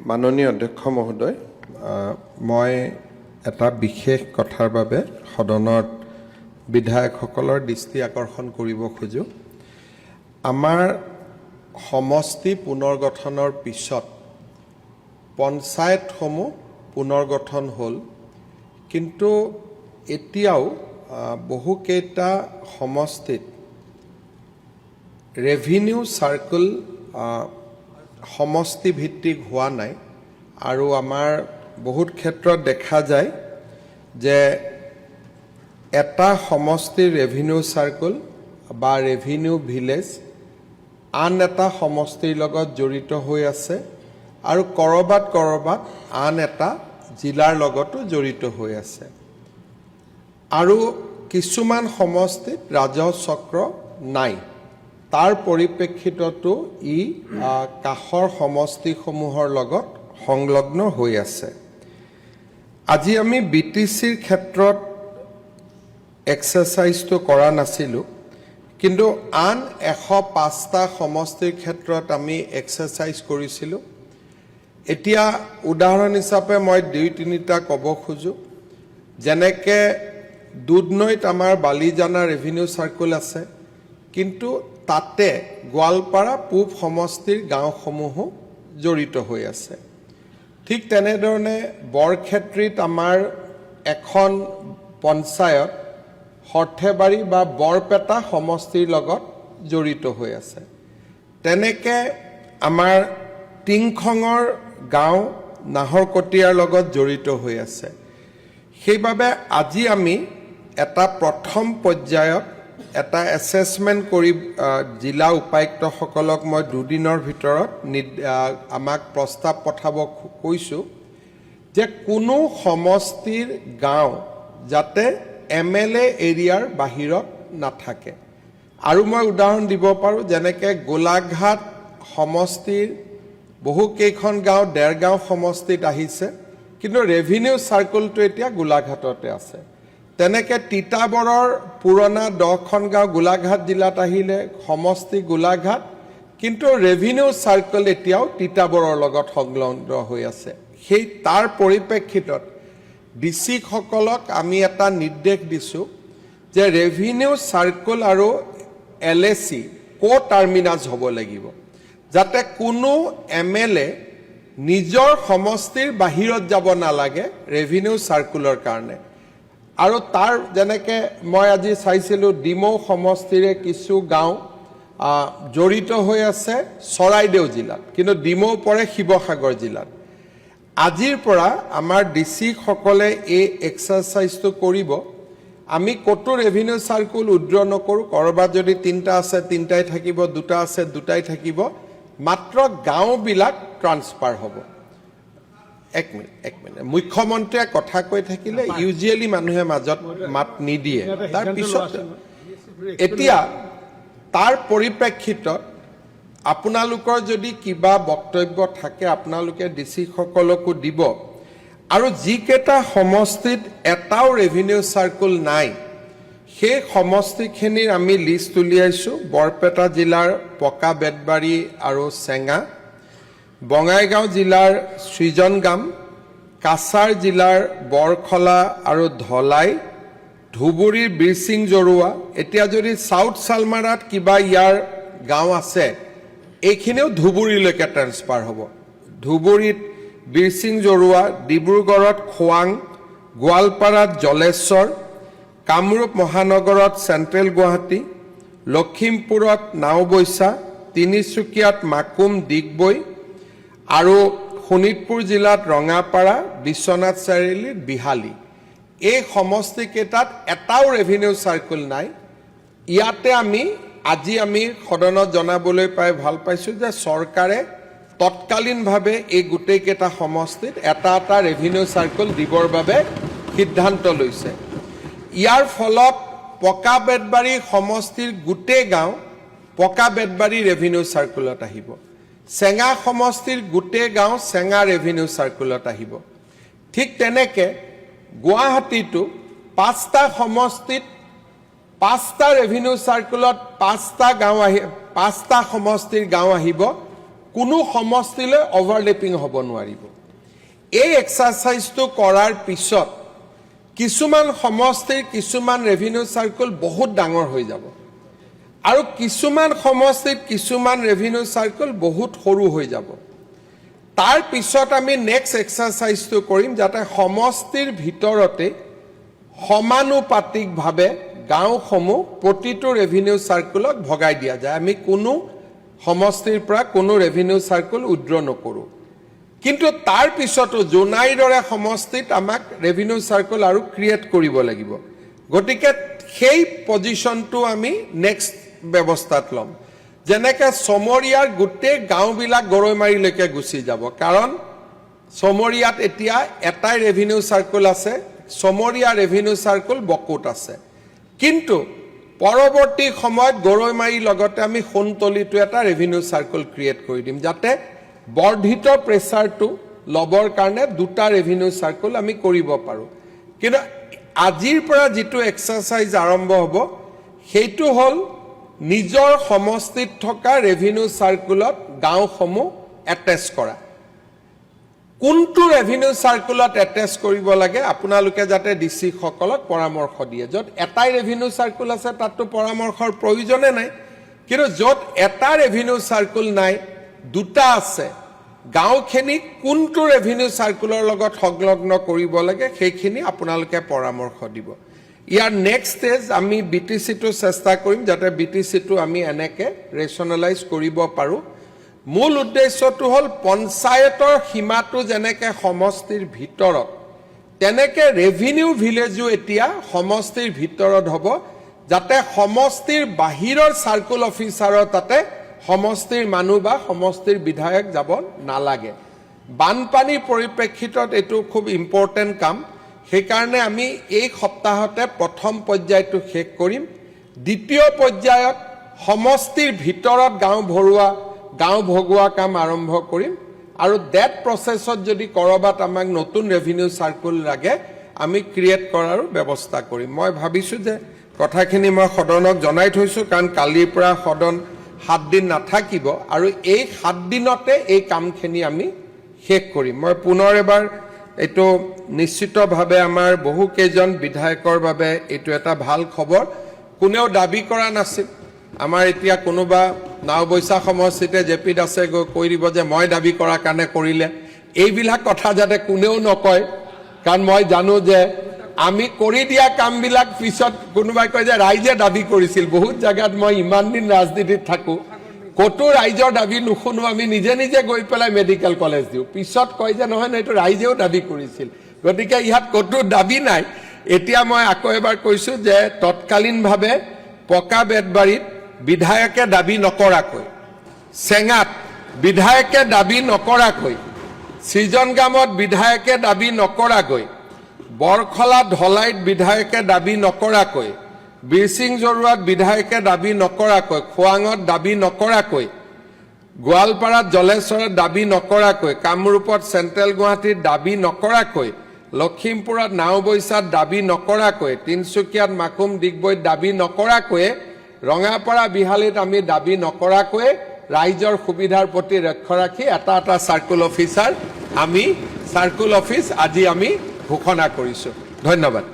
মাননীয় অধ্যক্ষ মহোদয়, মই এটা বিশেষ কথাৰ বাবে সদনত বিধায়কসকলৰ দৃষ্টি আকৰ্ষণ কৰিব খোজো। আমাৰ সমষ্টি পুনৰ্গঠনৰ পিছত পঞ্চায়তসমূহ পুনৰ্গঠন হ'ল, কিন্তু এতিয়াও বহুকেইটা সমষ্টিত ৰেভিনিউ চাৰ্কল সমষ্টি ভিত্তিক হোৱা নাই। আৰু আমাৰ বহুত ক্ষেত্ৰত দেখা যায় যে এটা সমষ্টিৰ ৰেভিনিউ চাৰ্কল বা ৰেভিনিউ ভিলেজ আন এটা সমষ্টিৰ লগত জড়িত হৈ আছে আৰু কৰবাত আন এটা জিলাৰ লগতো জড়িত হৈ আছে। আৰু কিছুমান সমষ্টিত ৰাজহ চক্ৰ নাই। তাৰ পৰিপ্ৰেক্ষিততো ই কাষৰ সমষ্টিসমূহৰ লগত সংলগ্ন হৈ আছে। আজি আমি BTCৰ ক্ষেত্ৰত এক্সাৰচাইজটো কৰা নাছিলোঁ, কিন্তু আন 105টা সমষ্টিৰ ক্ষেত্ৰত আমি এক্সাৰচাইজ কৰিছিলোঁ। এতিয়া উদাহৰণ হিচাপে মই 2-3টা ক'ব খোজো। যেনেকৈ দুধনৈত আমাৰ বালিজানা ৰেভিনিউ চাৰ্কুল আছে, কিন্তু তাতে গোৱালপাৰা পূব সমষ্টিৰ গাঁওসমূহো জড়িত হৈ আছে। ঠিক তেনেধৰণে বৰক্ষেত্ৰীত আমাৰ এখন পঞ্চায়ত সৰ্থেবাৰী বা বৰপেটা সমষ্টিৰ লগত জড়িত হৈ আছে। তেনেকৈ আমাৰ টিংখঙৰ গাঁও নাহৰকটীয়াৰ লগত জড়িত হৈ আছে। সেইবাবে আজি আমি এটা প্ৰথম পৰ্যায়ত এটা এছেছমেণ্ট কৰি জিলা উপায়ুক্তসকলক মই 2 দিনৰ ভিতৰত আমাক প্ৰস্তাৱ পঠাব কৈছোঁ যে কোনো সমষ্টিৰ গাঁও যাতে MLA এৰিয়াৰ বাহিৰত নাথাকে। আৰু মই উদাহৰণ দিব পাৰোঁ, যেনেকৈ গোলাঘাট সমষ্টিৰ বহুকেইখন গাঁও দেৰগাঁও সমষ্টিত আহিছে, কিন্তু ৰেভিনিউ চাৰ্কলটো এতিয়া গোলাঘাটতে আছে। তেনেকৈ তিতাবৰৰ পুৰণা 10খন গাঁও গোলাঘাট জিলাত আহিলে সমষ্টি গোলাঘাট, কিন্তু ৰেভিনিউ চাৰ্কল এতিয়াও তিতাবৰৰ লগত সংলগ্ন হৈ আছে। সেই তাৰ পৰিপ্ৰেক্ষিতত ডিচিসকলক আমি এটা নিৰ্দেশ দিছোঁ যে ৰেভিনিউ চাৰ্কল আৰু LAC টাৰ্মিনাছ হ'ব লাগিব, যাতে কোনো MLA নিজৰ সমষ্টিৰ বাহিৰত যাব নালাগে ৰেভিনিউ চাৰ্কুলৰ কাৰণে। আৰু তাৰ যেনেকৈ মই আজি চাইছিলোঁ ডিমৌ সমষ্টিৰে কিছু গাঁও জড়িত হৈ আছে চৰাইদেউ জিলাত, কিন্তু ডিমৌ পৰে শিৱসাগৰ জিলাত। আজিৰ পৰা আমাৰ ডিচিসকলে এই এক্সাৰচাইজটো কৰিব। আমি ক'তো ৰেভিনিউ চাৰ্কুল উইড্ৰ নকৰোঁ। ক'ৰবাত যদি 3টা আছে 3টাই থাকিব, 2টা আছে 2টাই থাকিব, মাত্ৰ গাঁওবিলাক ট্ৰান্সফাৰ হ'ব। এক মিনিট মুখ্যমন্ত্ৰীয়ে কথা কৈ থাকিলে ইউজুৱেলি মানুহে মাজত মাত নিদিয়ে। তাৰপিছত এতিয়া তাৰ পৰিপ্ৰেক্ষিতত আপোনালোকৰ যদি কিবা বক্তব্য থাকে আপোনালোকে ডিচিসকলকো দিব। আৰু যিকেইটা সমষ্টিত এটাও ৰেভিনিউ চাৰ্কুল নাই, সেই সমষ্টিখিনিৰ আমি লিষ্ট উলিয়াইছোঁ। বৰপেটা জিলাৰ পকা বেতবাৰী আৰু চেঙা, বঙাইগাঁও জিলাৰ সৃজনগাম, কাছাৰ জিলাৰ বৰখলা আৰু ধলাই, ধুবুৰীৰ বীৰসিং জৰুৱা। এতিয়া যদি চাউথ চালমাৰাত কিবা ইয়াৰ গাঁও আছে, এইখিনিও ধুবুৰীলৈকে ট্ৰেন্সফাৰ হ'ব। ধুবুৰীত বীৰসিং জৰুৱা, ডিব্ৰুগড়ত খোৱাং, গোৱালপাৰাত জলেশ্বৰ, কামৰূপ মহানগৰত চেণ্ট্ৰেল গুৱাহাটী, লখিমপুৰত নাওবৈচা, তিনিচুকীয়াত মাকুম ডিগবৈ আৰু শোণিতপুৰ জিলাত ৰঙাপাৰা, বিশ্বনাথ চাৰিআলিত বিহালী। এই সমষ্টিকেইটাত এটাও ৰেভিনিউ চাৰ্কুল নাই। ইয়াতে আজি আমি সদনত জনাবলৈ পাই ভাল পাইছোঁ যে চৰকাৰে তৎকালীনভাৱে এই গোটেইকেইটা সমষ্টিত এটা ৰেভিনিউ চাৰ্কুল দিবৰ বাবে সিদ্ধান্ত লৈছে। ইয়াৰ ফলত পকা বেতবাৰী সমষ্টিৰ গোটেই গাঁও পকা বেতবাৰী ৰেভিনিউ চাৰ্কুলত আহিব। চেঙা সমষ্টিৰ গোটেই গাঁও চেঙা ৰেভিনিউ চাৰ্কুলত আহিব। ঠিক তেনেকৈ গুৱাহাটীতো 5টা সমষ্টিত 5টা ৰেভিনিউ চাৰ্কুলত 5টা সমষ্টিৰ গাঁও আহিব। কোনো সমষ্টিলৈ অভাৰলেপিং হ'ব নোৱাৰিব এই এক্সাৰসাইজটো কৰাৰ পিছত কিছুমান সমষ্টিৰ কিছুমান ৰেভিনিউ সাৰ্কেল বহুত ডাঙৰ হৈ যাব আৰু কিছুমান সমষ্টিত কিছুমান ৰেভিনিউ সাৰ্কেল বহুত সৰু হৈ যাব তাৰ পিছত আমি নেক্সট এক্সাৰসাইজটো কৰিম যাতে সমষ্টিৰ ভিতৰতে সমানুপাতিকভাৱে গাঁওসমূহ প্ৰতিটো ৰেভিনিউ সাৰ্কেলত ভগাই দিয়া যায় আমি কোনো সমষ্টিৰ পৰা কোনো ৰেভিনিউ সাৰ্কেল উইথড্ৰ নকৰো কিন্তু তাৰ পিছতো জোনাইৰ দৰে সমষ্টিত আমাক ৰেভিনিউ সাৰ্কেল আৰু ক্ৰিয়েট কৰিব লাগিব গতিকে সেই পজিশনটো আমি নেক্সট ব্যৱস্থাত লম যেনেকে সমৰিয়াৰ গোটেই গাঁওবিলাক গৰৈমাৰীলৈকে গুচি যাব কাৰণ সমৰিয়াত এতিয়া এটাই ৰেভিনিউ সাৰ্কেল আছে সমৰিয়া ৰেভিনিউ সাৰ্কেল বকুত আছে কিন্তু পৰৱৰ্তী সময়ত গৰৈমাৰীৰ লগতে আমি সোণতলিটো এটা ৰেভিনিউ সাৰ্কেল ক্ৰিয়েট কৰি দিম যাতে বৰ্ধিত প্ৰেছাৰটো লবৰ কাৰণে দুটা ৰেভিনিউ সাৰ্কেল আমি কৰিব পাৰো কিন্তু আজিৰ পৰা যেটো এক্সাৰসাইজ আৰম্ভ হ'ব সেইটো হল নিজৰ সমষ্টিত থকা ৰেভিনিউ সাৰ্কেলত গাঁওসমূহ এটেচ কৰা কোনটো ৰেভিনিউ সাৰ্কেলত এটেচ কৰিব লাগে আপোনালোকে যাতে ডিসি সকলক পৰামৰ্শ দিয়ে যত এটাই ৰেভিনিউ সাৰ্কেল আছে তাতটো পৰামৰ্শৰ প্ৰয়োজনে নাই কিন্তু যত এটা ৰেভিনিউ সাৰ্কেল নাই দুটা আছে গাঁওখিনি কোনটো ৰেভিনিউ সাৰ্কেলৰ লগত সংলগ্ন কৰিব লাগে সেইখিনি আপোনালোকে পৰামৰ্শ দিব ইয়াৰ নেক্সট স্টেজ আমি বিটিসিটো চেষ্টা কৰিম যাতে বিটিসিটো আমি এনেকে ৰেশনালাইজ কৰিব পাৰো মূল উদ্দেশ্যটো হল পঞ্চায়তৰ সীমাটো যেনেকে সমষ্টিৰ ভিতৰত তেনেকে ৰেভিনিউ ভিলেজো এতিয়া সমষ্টিৰ ভিতৰত হ'ব যাতে সমষ্টিৰ বাহিৰৰ সাৰ্কেল অফিচাৰৰ তাতে সমষ্টিৰ মানুহ বা সমষ্টিৰ বিধায়ক যাব নালাগে বানপানীৰ পৰিপ্ৰেক্ষিতত এটো খুব ইম্পৰ্টেন্ট কাম সেই কাৰণে আমি এই সপ্তাহতে প্ৰথম পৰ্যায়টো শেষ কৰিম দ্বিতীয় পৰ্যায়ত সমষ্টিৰ ভিতৰত গাঁও ভগোৱা কাম আৰম্ভ কৰিম আৰু দ্যাট প্ৰসেছত যদি কৰবাত আমাক নতুন ৰেভিনিউ সাৰ্কেল লাগে আমি ক্ৰিয়েট কৰাৰ ব্যৱস্থা কৰিম মই ভাবিছো যে কথাখিনি মই সদনক জনাই থৈছো কাৰণ কালিৰ পৰা সদন 7 দিন নাথাকিব আৰু এই 7 দিনতে এই কামখিনি আমি শেষ কৰিম মই পুনৰ এবাৰ এটো নিশ্চিতভাৱে আমাৰ বহু কেজন বিধায়কৰ বাবে এটো এটা ভাল খবৰ কোনেও দাবী কৰা নাছিল আমাৰ এতিয়া কোনোবা নাওবৈছা সমষ্টিতে জেপি দাসে কৈ দিব যে মই দাবী কৰা কাৰণে কৰিলে এইবিলাক কথা যাতে কোনেও নকয় কাৰণ মই জানো যে আমি কৰি দিয়া কামবিলাক পিছত কোনোবাই কয় যে ৰাইজে দাবী কৰিছিল বহুত জায়গাত মই ইমান দিন ৰাজনীতিত থাকো কত ৰাইজৰ দাবী নুশুনো আমি নিজে নিজে গৈ পেলাই মেডিকেল কলেজ দিও পিছত কয় যে নহয় এইটো ৰাইজেও দাবী কৰিছিল গতিকে ইহাত কত দাবী নাই এতিয়া মই আকৌ এবাৰ কৈছো যে তৎকালীনভাৱে পকা বেদবাৰীত বিধায়কে দাবী নকৰাকৈ সেঙাত বিধায়কে দাবী নকৰাকৈ সৃজনগামত বিধায়কে দাবী নকৰাকৈ বৰখলা ঢলাইত বিধায়কে দাবী নকৰাকৈ বিৰসিং জৰুৱাত বিধায়কে দাবী নকৰাকৈ খোৱাঙত দাবী নকৰাকৈ গোৱালপাৰাত জলেশ্বৰত দাবী নকৰাকৈ কামৰূপত সেন্ট্ৰেল গুৱাহাটীত দাবী নকৰাকৈ লখিমপুৰত নাওবৈছাত দাবী নকৰাকৈ তিনচুকীয়াত মাকুম ডিগবৈত দাবী নকৰাকৈ ৰঙাপাৰা বিহালীত আমি দাবী নকৰাকৈ ৰাইজৰ সুবিধাৰ প্ৰতি লক্ষ্য ৰাখি এটা সাৰ্কেল অফিচাৰ আমি সাৰ্কেল অফিচ আজি আমি ঘোষণা কৰিছো ধন্যবাদ